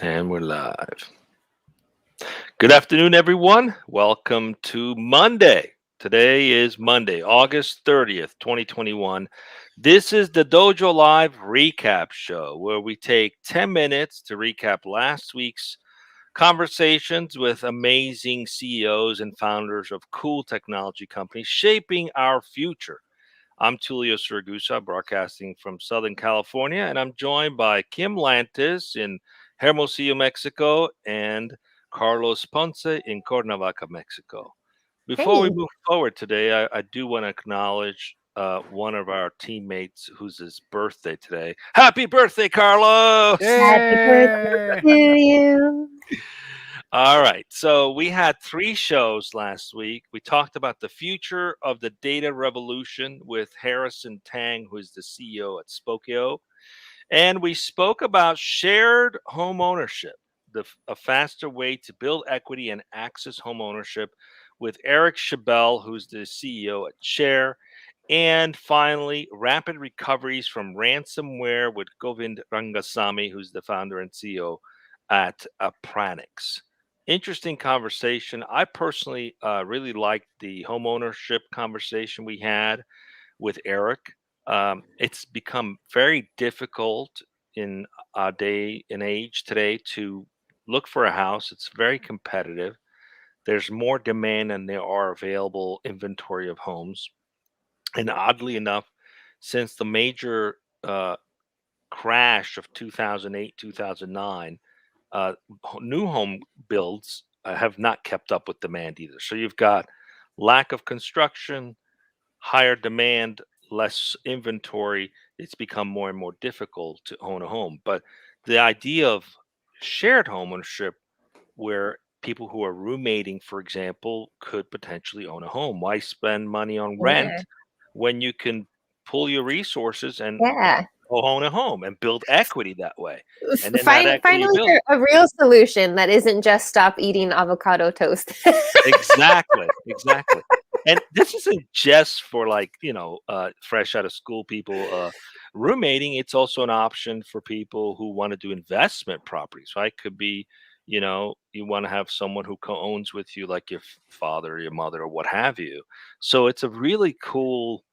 And we're live. Good afternoon, everyone. Welcome to Monday. Today is Monday, August 30th, 2021. This is the Dojo Live recap show where we take 10 minutes to recap last week's conversations with amazing CEOs and founders of cool technology companies shaping our future. I'm Tulio Siragusa, broadcasting from Southern California, and I'm joined by Kim Lantis in Hermosillo, Mexico, and Carlos Ponce in Cuernavaca, Mexico. Before we Hey, move forward today, I do want to acknowledge one of our teammates whose his birthday today. Happy birthday, Carlos! happy birthday Yay! to you. All right. So we had three shows last week. We talked about the future of the data revolution with Harrison Tang, who is the CEO at Spokeo. And we spoke about shared home ownership, a faster way to build equity and access home ownership with Eric Chebil, who's the CEO at Cher. And finally, rapid recoveries from ransomware with Govind Rangasamy, who's the founder and CEO at Appranix. Interesting conversation. I personally really liked the home ownership conversation we had with Eric. It's become very difficult in our day and age today to look for a house. It's very competitive. There's more demand than there are available inventory of homes. And oddly enough, since the major crash of 2008, 2009, new home builds have not kept up with demand either. So you've got lack of construction, higher demand, less inventory. It's become more and more difficult to own a home. But the idea of shared home ownership, where people who are roommating, for example, could potentially own a home. Why spend money on Yeah, rent when you can pull your resources and yeah. own a home and build equity that way? And then that equity Finally, build. a real solution that isn't just stop eating avocado toast. Exactly. And this isn't just for fresh out of school people roommating. It's also an option for people who want to do investment properties, right? Could be, you want to have someone who co-owns with you, like your father, your mother, or what have you. So it's a really cool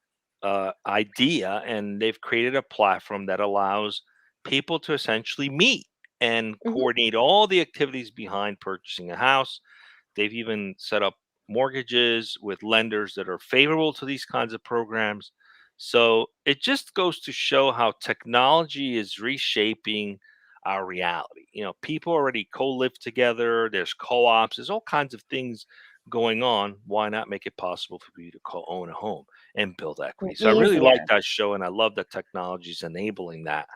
idea, and they've created a platform that allows people to essentially meet and Mhm. coordinate all the activities behind purchasing a house. They've even set up mortgages with lenders that are favorable to these kinds of programs. So it just goes to show how technology is reshaping our reality. People already co-live together, there's co-ops, there's all kinds of things going on. Why not make it possible for you to co-own a home and build equity? So I really like Easier. that show, and I love that technology is enabling that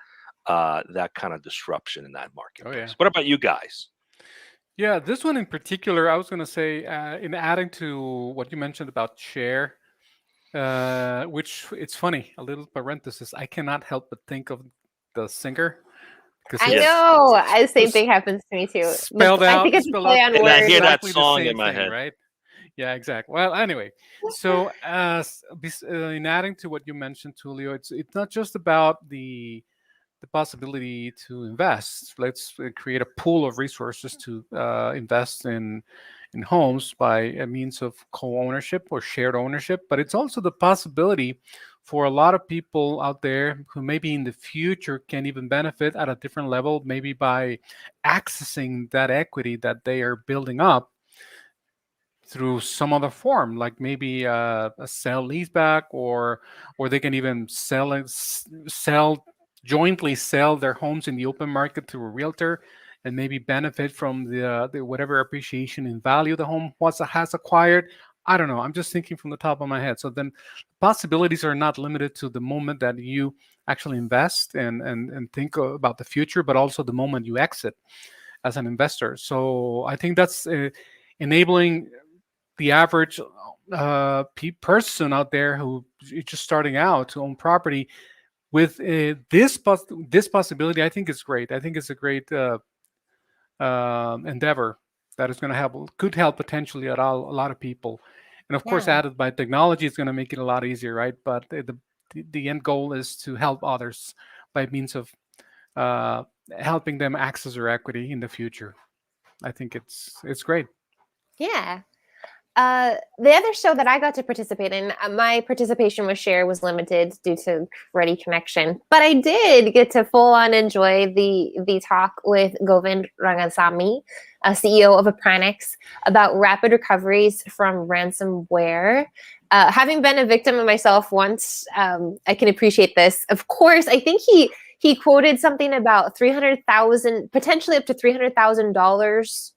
kind of disruption in that Oh yeah. marketplace. What about you guys? Yeah, this one in particular, I was going to say, in adding to what you mentioned about Cher, which it's funny, a little parenthesis, I cannot help but think of the singer because I Yes. know. The same it's thing happens to me too. spelled I think out, it's a spelled play out on And I words. hear that exactly the song in same my thing, head. right? Yeah, exactly. Well, anyway, so in adding to what you mentioned, Tulio, it's not just about the possibility to invest. Let's create a pool of resources to invest in homes by a means of co-ownership or shared ownership. But it's also the possibility for a lot of people out there who maybe in the future can even benefit at a different level, maybe by accessing that equity that they are building up through some other form, like maybe a sell leaseback, or they can even sell jointly sell their homes in the open market to a realtor and maybe benefit from the whatever appreciation in value the home has acquired. I don't know. I'm just thinking from the top of my head. So then possibilities are not limited to the moment that you actually invest and think about the future, but also the moment you exit as an investor. So I think that's enabling the average person out there who is just starting out to own property with this possibility. I think it's great. I think it's a great endeavor that is going to help, could help potentially a lot of people. And of course, Yeah. added by technology, it's going to make it a lot easier, right? But the end goal is to help others by means of helping them access their equity in the future. I think it's great. Yeah. The other show that I got to participate in, my participation with Cher was limited due to ready connection, but I did get to full on enjoy the talk with Govind Rangasamy, CEO of Appranix, about rapid recoveries from ransomware. Having been a victim of myself once, I can appreciate this. Of course, I think he quoted something about 300,000, potentially up to $300,000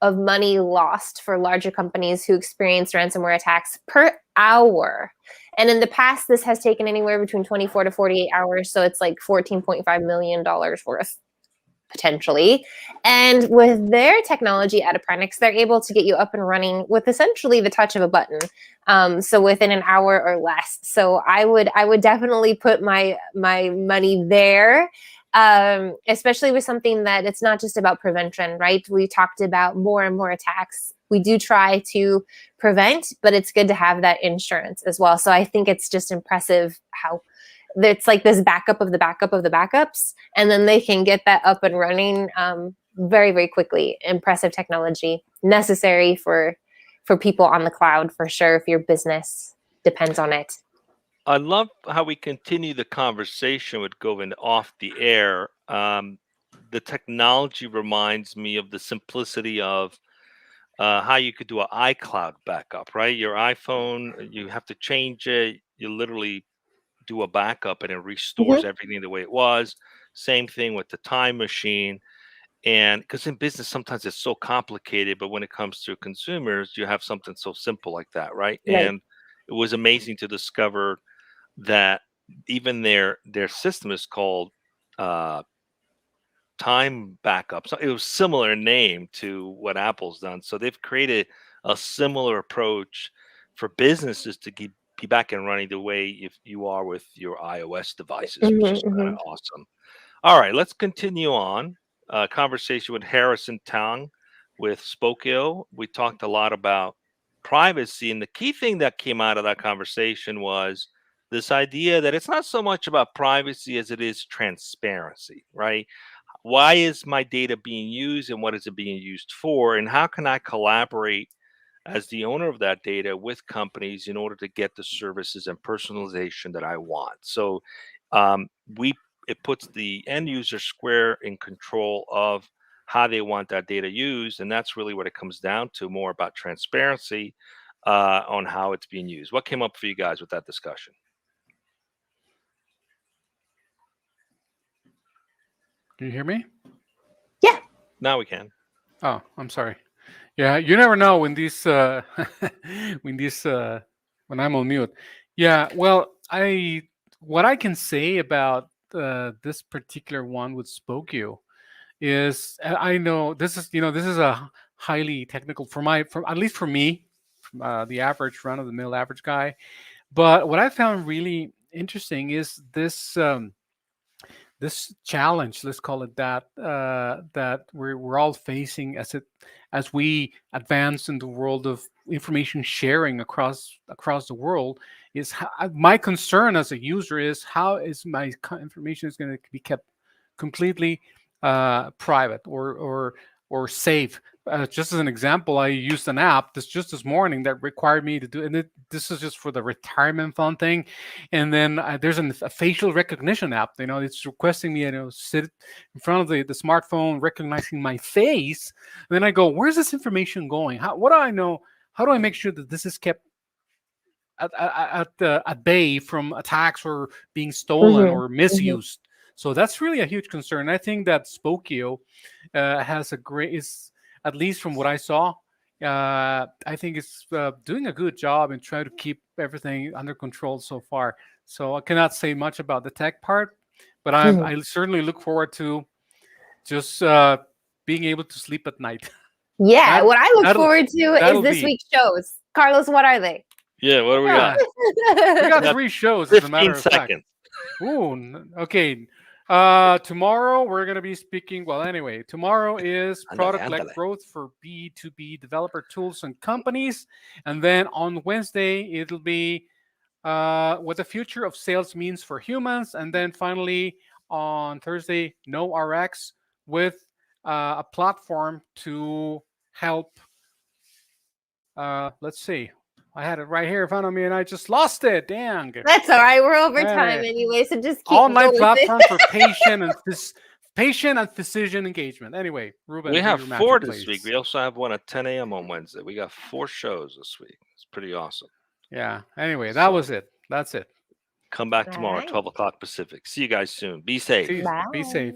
of money lost for larger companies who experience ransomware attacks per hour. And in the past, this has taken anywhere between 24 to 48 hours. So it's like $14.5 million worth potentially. And with their technology at Appranix, they're able to get you up and running with essentially the touch of a button. So within an hour or less. So I would definitely put my money there. Especially with something that it's not just about prevention, right? We talked about more and more attacks. We do try to prevent, but it's good to have that insurance as well. So I think it's just impressive how it's like this backup of the backup of the backups, and then they can get that up and running very, very quickly. Impressive technology, necessary for people on the cloud for sure if your business depends on it. I love how we continue the conversation with Govind off the air. The technology reminds me of the simplicity of how you could do an iCloud backup, right? Your iPhone, you have to change it. You literally do a backup and it restores everything the way it was. Same thing with the time machine. And because in business, sometimes it's so complicated, but when it comes to consumers, you have something so simple like that, right? Right. And it was amazing to discover that even their system is called time backup. So it was similar in name to what Apple's done. So they've created a similar approach for businesses to be back and running the way if you are with your iOS devices, which is kind of awesome. All right, let's continue on. Conversation with Harrison Tang with Spokeo. We talked a lot about privacy, and the key thing that came out of that conversation was this idea that it's not so much about privacy as it is transparency, right? Why is my data being used and what is it being used for? And how can I collaborate as the owner of that data with companies in order to get the services and personalization that I want? So um, it puts the end user square in control of how they want that data used. And that's really what it comes down to, more about transparency on how it's being used. What came up for you guys with that discussion? Can you hear me? Yeah. Now we can. Oh, I'm sorry. Yeah, you never know when these when I'm on mute. Yeah, well, what I can say about this particular one with Spokeo is I know this is a highly technical for at least for me, the average run of the mill average guy. But what I found really interesting is this this challenge, let's call it that, that we're all facing as we advance in the world of information sharing across the world. Is my concern as a user is how is my information is going to be kept completely private or safe. Just as an example, I used an app just this morning that required me to do, and this is just for the retirement fund thing. And then there's a facial recognition app. It's requesting me, sit in front of the smartphone, recognizing my face. And then I go, where's this information going? What do I know? How do I make sure that this is kept at bay from attacks or being stolen or misused? So that's really a huge concern. I think that Spokeo has is, at least from what I saw, I think it's doing a good job and trying to keep everything under control so far. So I cannot say much about the tech part, but I certainly look forward to just being able to sleep at night. Yeah, what I look forward to is this week's shows. Carlos, what are they? Yeah, what do we got? We got 3 shows, as a matter of fact. 15 seconds. Ooh, okay. Tomorrow we're going to be speaking. Well, anyway, tomorrow is product-led growth for B2B developer tools and companies. And then on Wednesday, it'll be what the future of sales means for humans. And then finally, on Thursday, No RX, with a platform to help. Let's see. I had it right here in front of me, and I just lost it. Dang. That's all right. We're over time Anyway, anyway, so just keep online going with platform it. for patient and physician engagement. Anyway, Ruben, We do have your 4 magic, this week. please. We also have one at 10 a.m. on Wednesday. We got 4 shows this week. It's pretty awesome. Yeah. Anyway, that was it. That's it. Come back All tomorrow, right. 12 o'clock Pacific. See you guys soon. Be safe. See, Bye. be safe.